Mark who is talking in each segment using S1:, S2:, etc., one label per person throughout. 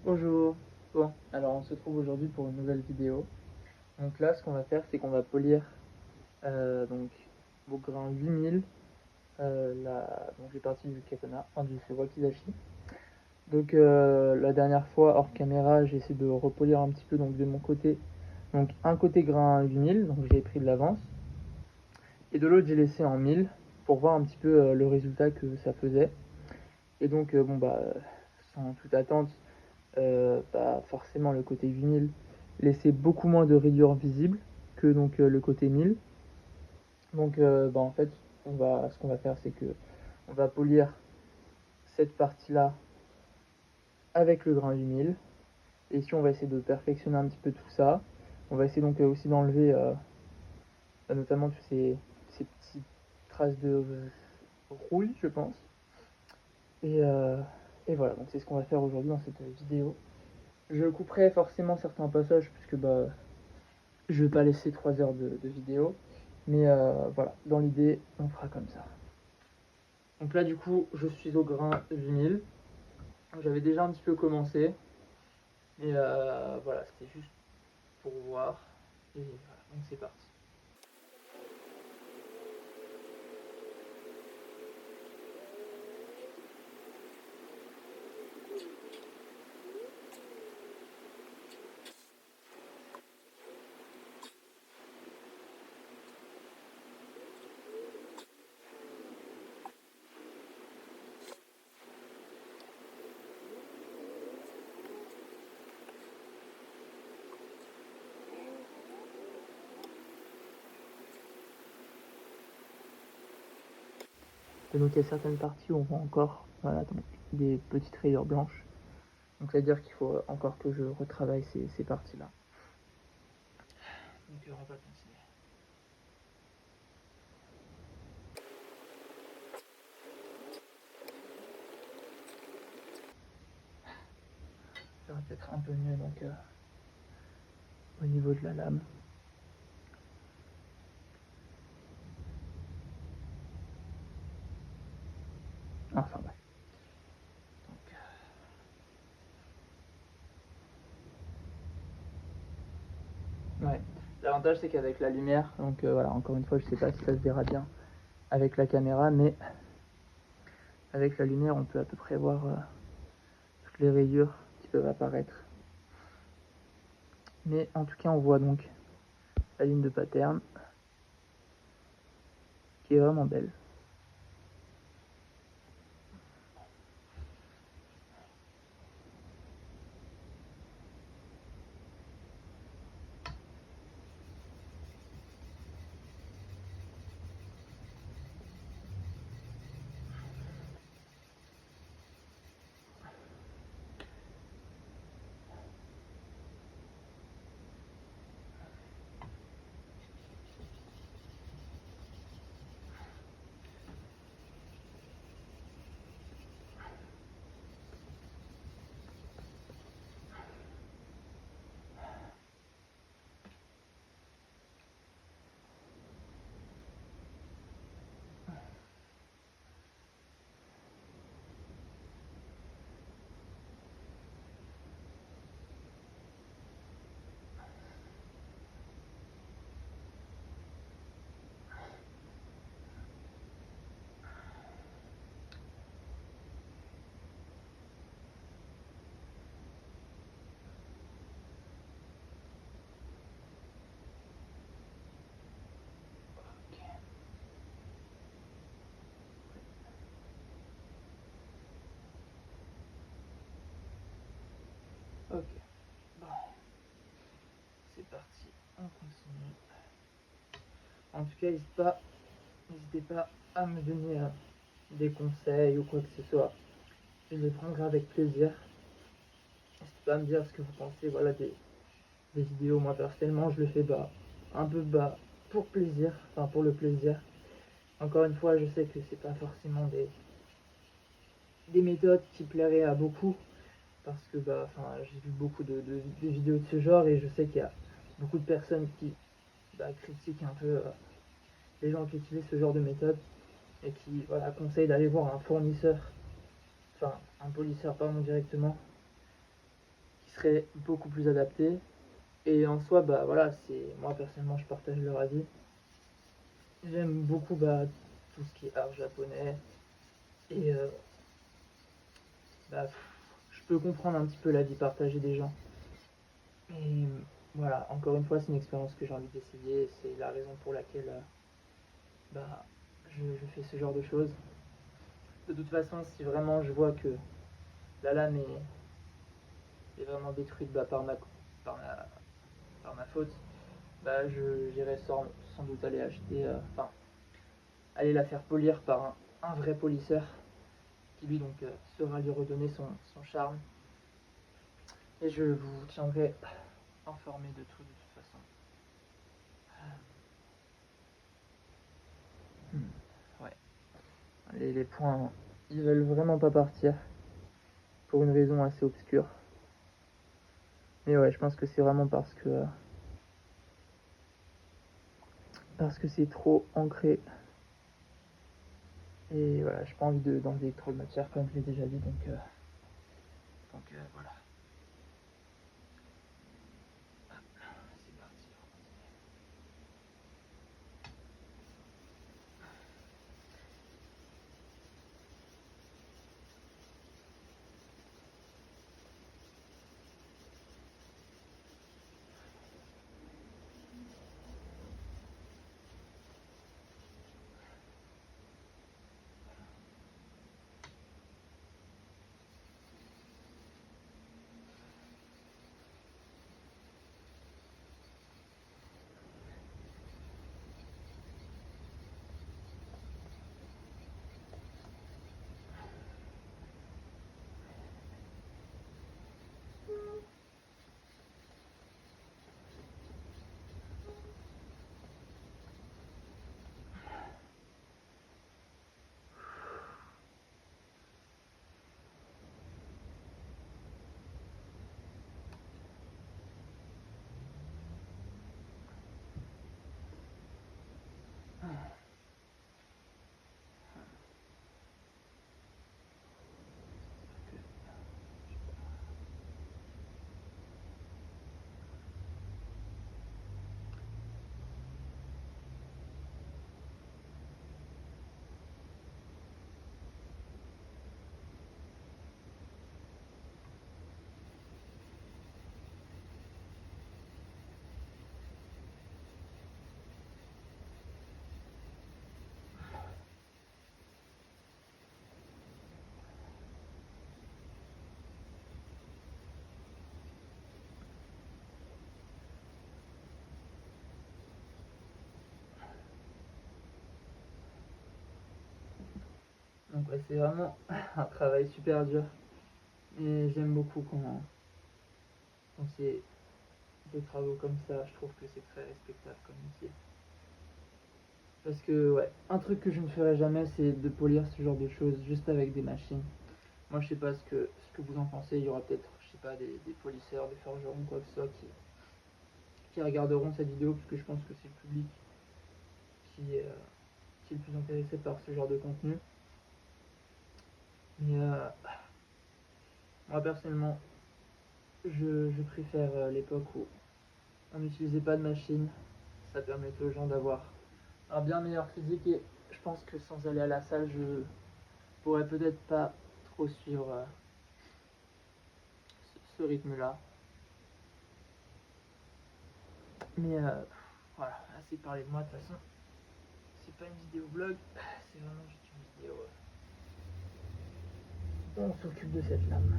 S1: Bonjour. Bon, alors on se trouve aujourd'hui pour une nouvelle vidéo. Donc là, ce qu'on va faire, c'est qu'on va polir donc vos grains 8000. Donc j'ai parti du katana, enfin du wakizashi. Donc la dernière fois, hors caméra, j'ai essayé de repolir un petit peu donc de mon côté. Donc un côté grain 8000, donc j'ai pris de l'avance. Et de l'autre, j'ai laissé en 1000 pour voir un petit peu le résultat que ça faisait. Et donc, sans toute attente, forcément le côté 8000 laissait beaucoup moins de rayures visibles que donc le côté 1000. Donc en fait, ce qu'on va faire, c'est que on va polir cette partie-là avec le grain 8000. Et ici, on va essayer de perfectionner un petit peu tout ça. On va essayer donc aussi d'enlever notamment tous ces petites traces de rouille, je pense. Et, euh, et voilà, donc c'est ce qu'on va faire aujourd'hui dans cette vidéo. Je couperai forcément certains passages puisque je vais pas laisser 3 heures de vidéo. Mais voilà, dans l'idée, on fera comme ça. Donc là, du coup, je suis au grain 8000. J'avais déjà un petit peu commencé. Mais voilà, c'était juste pour voir. Et voilà, donc c'est parti. Et donc il y a certaines parties où on voit encore donc, des petites rayures blanches. Donc c'est-à-dire qu'il faut encore que je retravaille ces parties-là. Donc on va continuer. Ça va peut-être un peu mieux donc au niveau de la lame. Enfin bref. Ouais. L'avantage c'est qu'avec la lumière, donc voilà, encore une fois, je sais pas si ça se verra bien avec la caméra, mais avec la lumière, on peut à peu près voir toutes les rayures qui peuvent apparaître. Mais en tout cas, on voit donc la ligne de pattern qui est vraiment belle. Ok, bon, c'est parti, on continue. En tout cas, n'hésitez pas à me donner des conseils ou quoi que ce soit. Je les prendrai avec plaisir. N'hésitez pas à me dire ce que vous pensez des vidéos. Moi personnellement, je le fais un peu pour plaisir, enfin pour le plaisir. Encore une fois, je sais que c'est pas forcément des méthodes qui plairaient à beaucoup parce que j'ai vu beaucoup de vidéos de ce genre et je sais qu'il y a beaucoup de personnes qui critiquent un peu les gens qui utilisent ce genre de méthode et qui conseillent d'aller voir un fournisseur, enfin un polisseur pardon directement serait beaucoup plus adapté. Et en soi, bah voilà, moi personnellement, je partage leur avis. J'aime beaucoup tout ce qui est art japonais. Et bah, je peux comprendre un petit peu la vie partagée des gens. Et voilà, encore une fois, c'est une expérience que j'ai envie d'essayer. C'est la raison pour laquelle bah, je fais ce genre de choses. De toute façon, si vraiment je vois que la lame est vraiment détruite par ma, par ma faute, bah, j'irai sans doute aller acheter, aller la faire polir par un vrai polisseur qui lui donc saura lui redonner son charme. Et je vous tiendrai informé de tout de toute façon. Ouais. Les points, ils veulent vraiment pas partir pour une raison assez obscure. Mais ouais, je pense que c'est vraiment parce que c'est trop ancré. Et voilà, j'ai pas envie d'enlever trop de matière comme je l'ai déjà dit, donc voilà. C'est parti. Donc ouais, c'est vraiment un travail super dur. Et j'aime beaucoup quand c'est des travaux comme ça. Je trouve que c'est très respectable comme métier. Parce que ouais, un truc que je ne ferais jamais, c'est de polir ce genre de choses juste avec des machines. Moi, je sais pas ce que vous en pensez. Il y aura peut-être, je sais pas, des polisseurs, des forgerons, quoi que ce soit, qui regarderont cette vidéo, parce que je pense que c'est le public qui est le plus intéressé par ce genre de contenu. Mais moi, personnellement, je préfère l'époque où on n'utilisait pas de machine. Ça permettait aux gens d'avoir un bien meilleur physique, et je pense que sans aller à la salle, je pourrais peut-être pas trop suivre ce rythme-là. Mais voilà, assez parlé de moi de toute façon. C'est pas une vidéo blog, c'est vraiment juste une vidéo où on s'occupe de cette lame.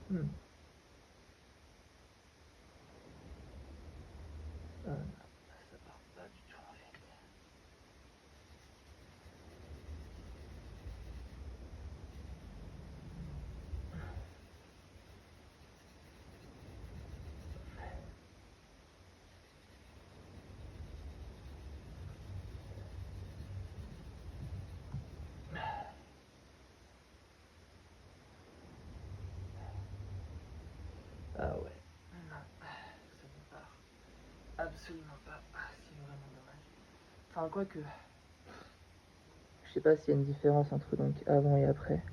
S1: Hmm. Non, ça part pas du tout en fait. Ah ouais. Non, ça ne part absolument pas. Ah, c'est vraiment dommage. Enfin, quoi que. Je sais pas s'il y a une différence entre donc avant et après.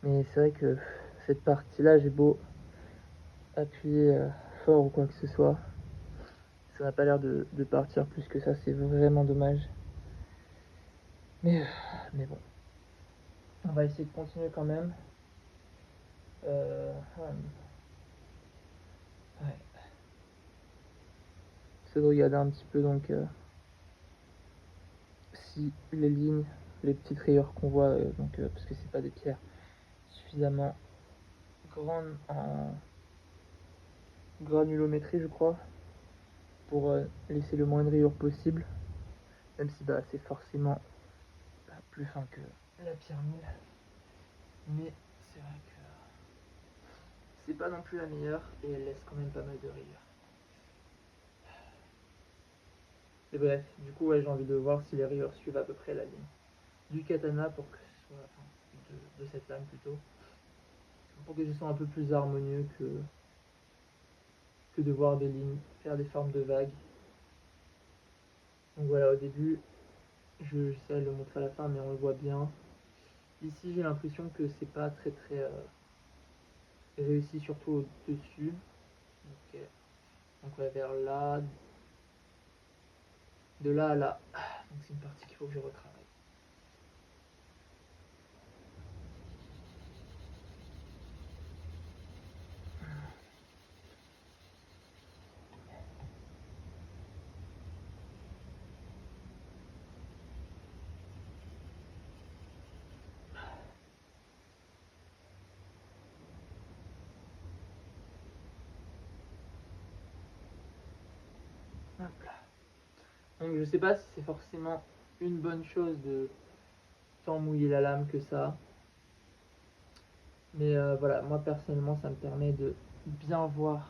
S1: Mais c'est vrai que cette partie-là, j'ai beau appuyer fort ou quoi que ce soit. Ça n'a pas l'air de partir plus que ça. C'est vraiment dommage. Mais bon. On va essayer de continuer quand même. Ouais. J'essaie de regarder un petit peu donc si les lignes, les petites rayures qu'on voit, parce que c'est pas des pierres suffisamment grandes en granulométrie, je crois, pour laisser le moins de rayures possible, même si bah, c'est forcément plus fin que la pierre 1000. Mais c'est vrai que c'est pas non plus la meilleure et elle laisse quand même pas mal de rayures. Et bref, du coup, ouais, j'ai envie de voir si les rayures suivent à peu près la ligne du katana pour que ce soit, enfin, de cette lame plutôt, pour que ce soit un peu plus harmonieux que de voir des lignes faire des formes de vagues. Donc voilà, au début, j'essaie de le montrer à la fin, mais on le voit bien. Ici, j'ai l'impression que c'est pas très réussi, surtout au-dessus. Ok. Donc ouais, vers là, de là à là. Donc c'est une partie qu'il faut que je retravaille. Hop là. Donc je sais pas si c'est forcément une bonne chose de tant mouiller la lame que ça. Mais voilà, moi personnellement, ça me permet de bien voir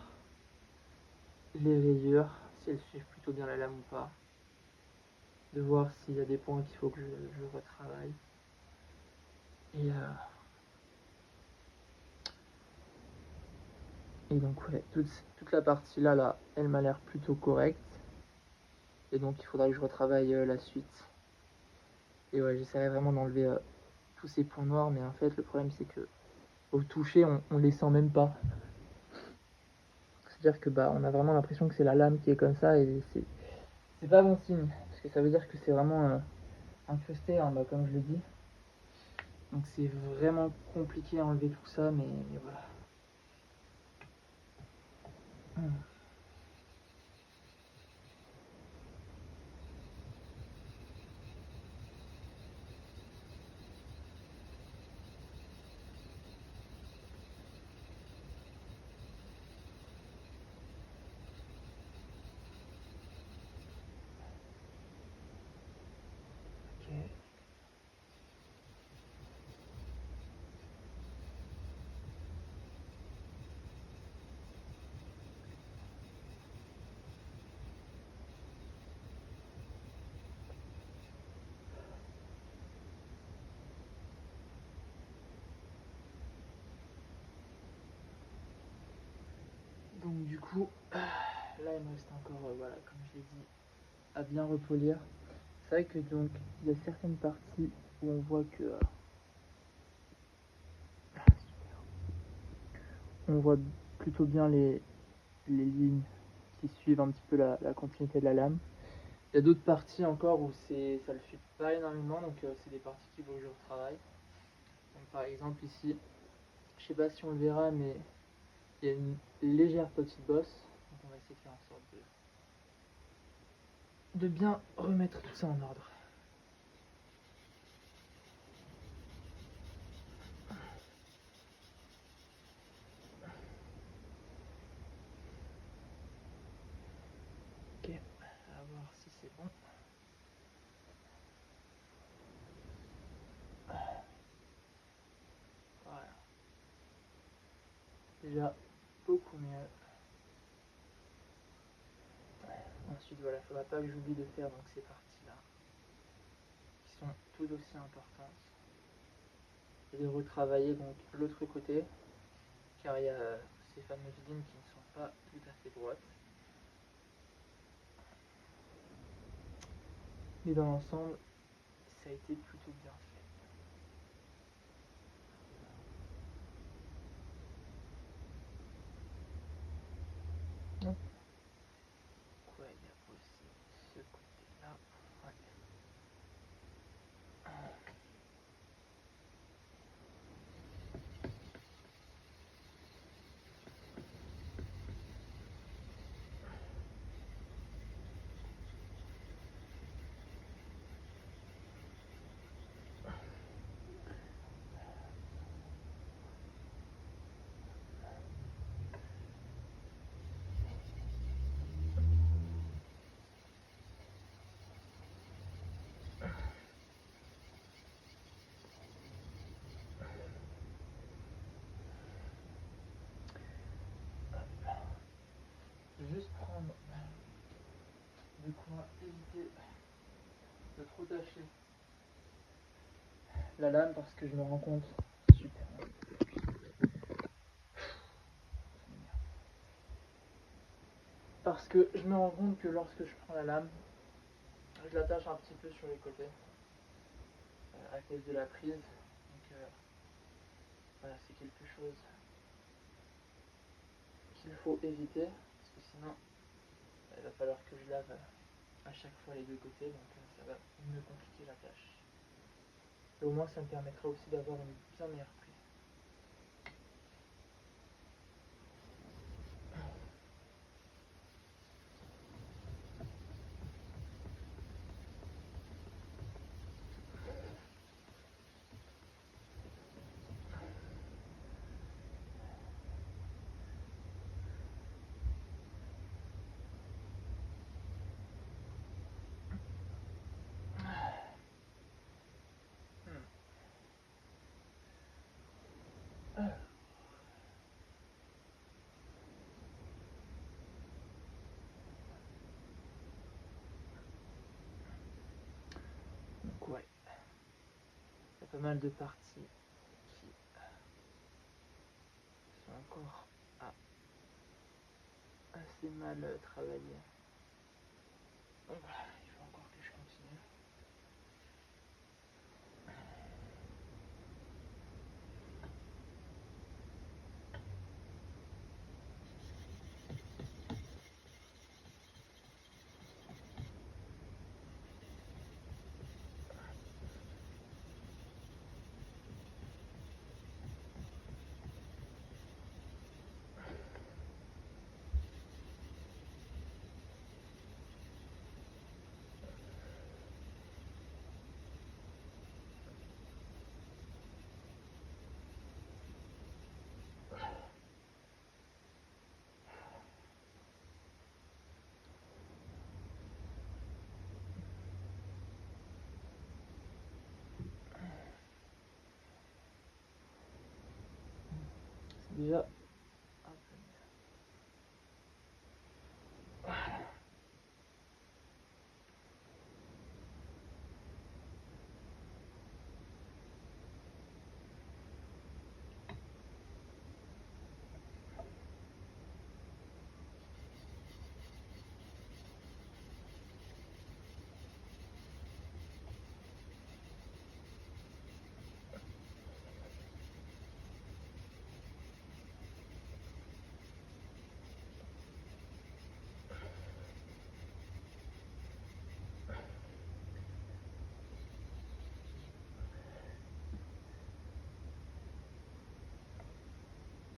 S1: les rayures, si elles suivent plutôt bien la lame ou pas. De voir s'il y a des points qu'il faut que je retravaille. Et, donc ouais, toute la partie là, elle m'a l'air plutôt correcte. Et donc il faudra que je retravaille la suite. Et ouais, j'essaierai vraiment d'enlever tous ces points noirs, mais en fait le problème c'est que au toucher, on les sent même pas. C'est-à-dire que bah on a vraiment l'impression que c'est la lame qui est comme ça et c'est pas bon signe, parce que ça veut dire que c'est vraiment incrusté, hein, bah, comme je l'ai dit. Donc c'est vraiment compliqué à enlever tout ça, mais voilà. Ok. Donc du coup, là il me reste encore, voilà, comme je l'ai dit, à bien repolir. C'est vrai que donc il y a certaines parties où on voit que on voit plutôt bien les lignes qui suivent un petit peu la continuité de la lame. Il y a d'autres parties encore où ça le suit pas énormément, donc c'est des parties qu'il faut que je retravaille. Donc par exemple ici, je sais pas si on le verra, mais il y a une légère petite bosse. Donc on va essayer de faire en sorte de bien remettre tout ça en ordre. déjà beaucoup mieux. Ensuite, voilà, il ne faudra pas que j'oublie de faire donc ces parties-là, qui sont tout aussi importantes. Et de retravailler donc l'autre côté, car il y a ces fameuses lignes qui ne sont pas tout à fait droites. Mais dans l'ensemble, ça a été plutôt bien fait. Hop. Ouais, il y a aussi ce côté-là. Ouais. Je vais juste prendre de quoi éviter de trop tâcher la lame parce que je me rends compte, super, parce que je me rends compte que lorsque je prends la lame, je l'attache un petit peu sur les côtés à cause de la prise. Donc voilà, c'est quelque chose qu'il faut éviter parce que sinon il va falloir que je lave à chaque fois les deux côtés, donc ça va me compliquer la tâche. Et au moins ça me permettra aussi d'avoir une bien meilleure prise. Donc ouais, il y a pas mal de parties qui sont encore assez mal travaillées. Donc voilà, il faut encore que je continue. C'est déjà